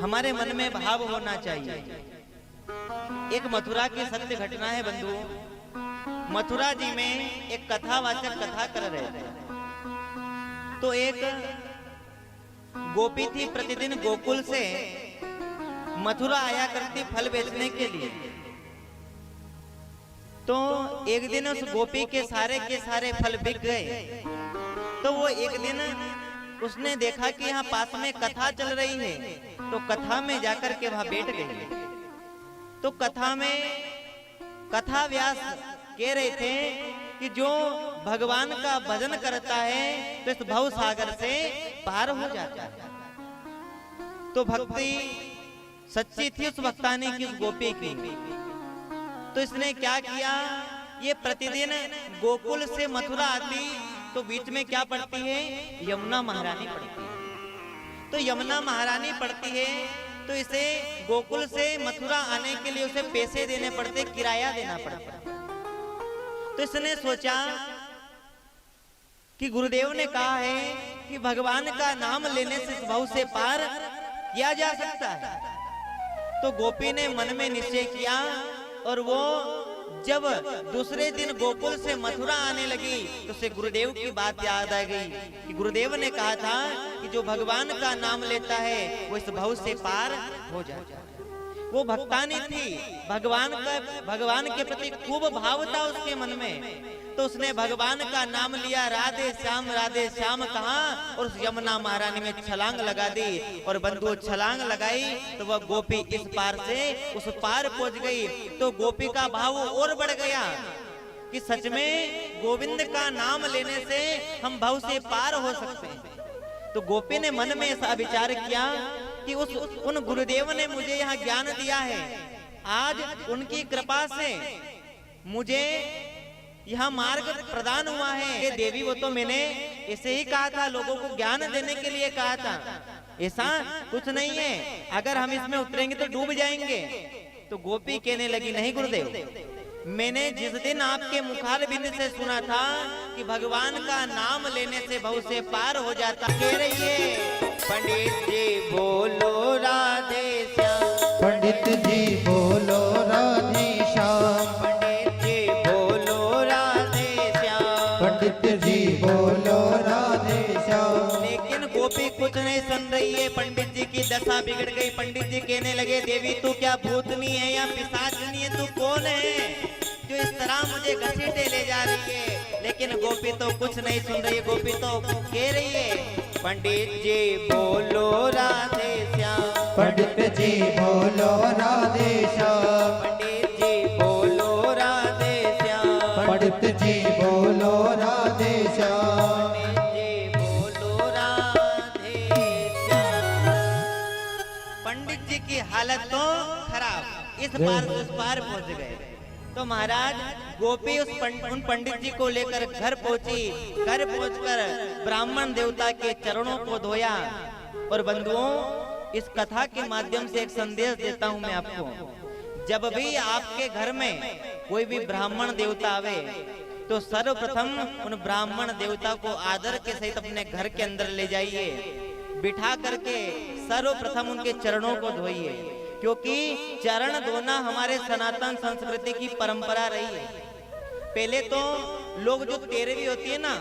हमारे मन में भाव होना चाहिए। एक मथुरा की सत्य घटना है बंधुओं। मथुरा जी में एक कथावाचक कथा कर रहे थे, तो एक गोपी थी, प्रतिदिन गोकुल से मथुरा आया करती फल बेचने के लिए। तो एक दिन उस गोपी के सारे फल बिक गए। तो वो एक दिन उसने देखा कि यहाँ पास में कथा चल रही है, तो कथा में जाकर के वहां बैठ गई। तो कथा में कथा व्यास कह रहे थे कि जो भगवान का भजन करता है तो इस भव सागर से पार हो जाता है। तो भक्ति सच्ची थी उस भक्तानी की, उस गोपी की। तो इसने क्या किया, ये प्रतिदिन गोकुल से मथुरा आती तो बीच में क्या पड़ती है, यमुना महारानी पड़ती है। तो यमुना महारानी पड़ती है तो इसे गोकुल से मथुरा आने के लिए उसे पैसे देने पड़ते, किराया देना पड़ता। तो इसने सोचा कि गुरुदेव ने कहा है कि भगवान का नाम लेने से इस भव से पार किया जा सकता है। तो गोपी ने मन में निश्चय किया और वो जब दूसरे दिन गोकुल से मथुरा आने लगी तो उसे गुरुदेव की बात याद आ गई कि गुरुदेव ने कहा था कि जो भगवान का नाम लेता है वो इस भव से पार हो जाता है। वो भक्तानी थी, भगवान के प्रति खूब भाव था उसके मन में। तो उसने भगवान का नाम लिया, राधे श्याम कहा और उस यमुना महारानी में छलांग लगा दी। और बंधुओं छलांग लगाई तो वह गोपी इस पार से उस पार पहुंच गई। तो गोपी का भाव और बढ़ गया कि सच में गोविंद का नाम लेने से हम भव से पार हो सकते हैं। तो गोपी ने मन में ऐसा विचार किया कि उन गुरुदेव ने मुझे यहाँ ज्ञान दिया है, आज उनकी कृपा से मुझे यह मार्ग प्रदान हुआ है। ये देवी वो तो मैंने इसे ही कहा था, लोगों को ज्ञान देने के लिए कहा था, ऐसा कुछ नहीं है, अगर हम इसमें उतरेंगे तो डूब जाएंगे। तो गोपी कहने लगी, नहीं गुरुदेव, मैंने जिस दिन आपके मुखार बिंद से सुना था कि भगवान का नाम लेने से भव से पार हो जाता। कह रही है पंडित जी बोलो राधे श्याम, पंडित जी बोलो राधे श्याम, पंडित जी बोलो राधे श्याम। लेकिन गोपी कुछ नहीं सुन रही है, पंडित जी की दशा बिगड़ गई। पंडित जी कहने लगे, देवी तू क्या भूतनी है या पिशाचनी है, तू कौन है जो इस तरह मुझे घसीटे ले जा रही है। लेकिन गोपी तो कुछ नहीं सुन रही है, गोपी तो कह रही है पंडित जी बोलो राधे श्याम, पंडित जी बोलो राधे श्याम, पंडित जी बोलो राधे श्याम, पंडित जी बोलो राधे श्याम, पंडित जी बोलो राधे श्याम। पंडित जी की हालत तो खराब, इस पार से उस पार पहुंच गए। तो महाराज गोपी उन पंडित जी को लेकर घर पहुंची। घर पहुंचकर ब्राह्मण देवता के चरणों को धोया। और बंधुओं, इस कथा के माध्यम से एक संदेश देता हूं मैं आपको, जब भी आपके घर में कोई भी ब्राह्मण देवता आवे तो सर्वप्रथम उन ब्राह्मण देवता को आदर के सहित अपने घर के अंदर ले जाइए, बिठा करके सर्वप्रथम उनके चरणों को धोइए, क्योंकि चरण धोना हमारे सनातन संस्कृति की परंपरा रही है। पहले तो लोग जो तेरहवीं होती है ना,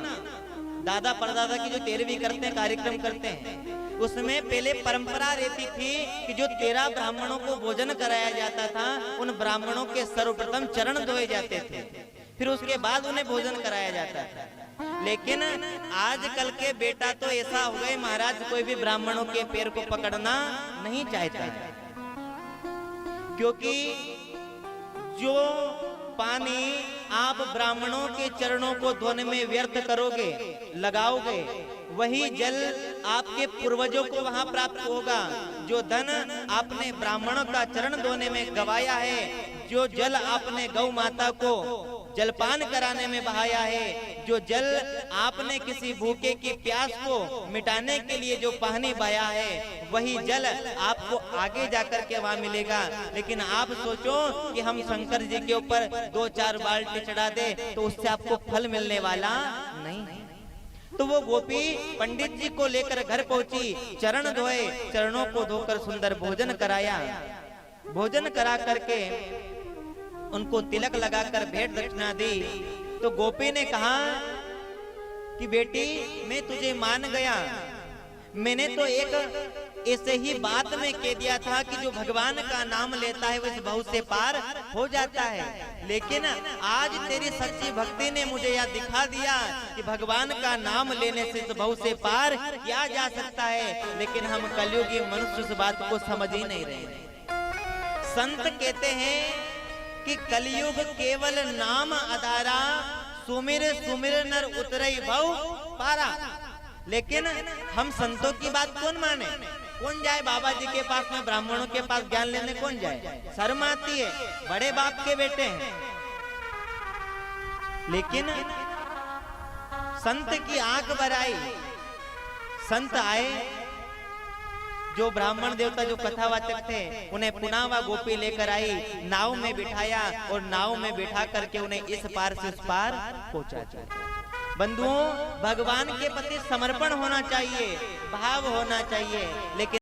दादा परदादा की जो तेरहवीं करते हैं, कार्यक्रम करते हैं, उसमें पहले परंपरा रहती थी कि जो 13 ब्राह्मणों को भोजन कराया जाता था, उन ब्राह्मणों के सर्वप्रथम चरण धोए जाते थे, फिर उसके बाद उन्हें भोजन कराया जाता था। लेकिन आजकल के बेटा तो ऐसा हो गए महाराज, कोई भी ब्राह्मणों के पैर को पकड़ना नहीं चाहता है, क्योंकि जो पानी आप ब्राह्मणों के चरणों को धोने में व्यर्थ करोगे, लगाओगे, वही जल आपके पूर्वजों को वहां प्राप्त होगा। जो धन आपने ब्राह्मणों का चरण धोने में गवाया है, जो जल आपने गौ माता को जलपान कराने में बहाया है, जो जल आपने किसी भूखे की प्यास को मिटाने के लिए जो पानी बहाया है, वही जल आपको आगे जाकर के वहां मिलेगा। लेकिन आप सोचो कि हम शंकर जी के ऊपर 2-4 बाल्टी चढ़ा दे तो उससे आपको फल मिलने वाला नहीं। तो वो गोपी पंडित जी को लेकर घर पहुंची, चरण धोए, चरणों को धोकर सुंदर भोजन कराया। भोजन करा करके उनको तिलक लगाकर भेंट दक्षिणा दी। तो गोपी ने कहा कि बेटी मैं तुझे मान गया, मैंने तो एक ऐसे ही बात में कह दिया था कि जो भगवान का नाम लेता है वह इस भव से पार हो जाता है, लेकिन आज तेरी सच्ची भक्ति ने मुझे यह दिखा दिया कि भगवान का नाम लेने से इस भव से पार किया जा सकता है। लेकिन हम कलयुगी मनुष्य इस बात को समझ ही नहीं रहे। संत कहते हैं कि कलयुग केवल नाम आधारा, सुमिर सुमिर नर उतरई भव पारा। लेकिन हम संतों की बात कौन माने? कौन जाए बाबा जी के पास में, ब्राह्मणों के पास ज्ञान लेने कौन जाए? शर्म आती है, बड़े बाप के बेटे हैं। लेकिन संत की आंख भराई, संत आए, जो ब्राह्मण देवता जो कथावाचक थे उन्हें पुनः वह गोपी लेकर आई, नाव में बिठाया और नाव में बिठा करके उन्हें इस पार से उस पार पहुंचा। बंधुओं, भगवान के प्रति समर्पण होना चाहिए, भाव होना चाहिए, लेकिन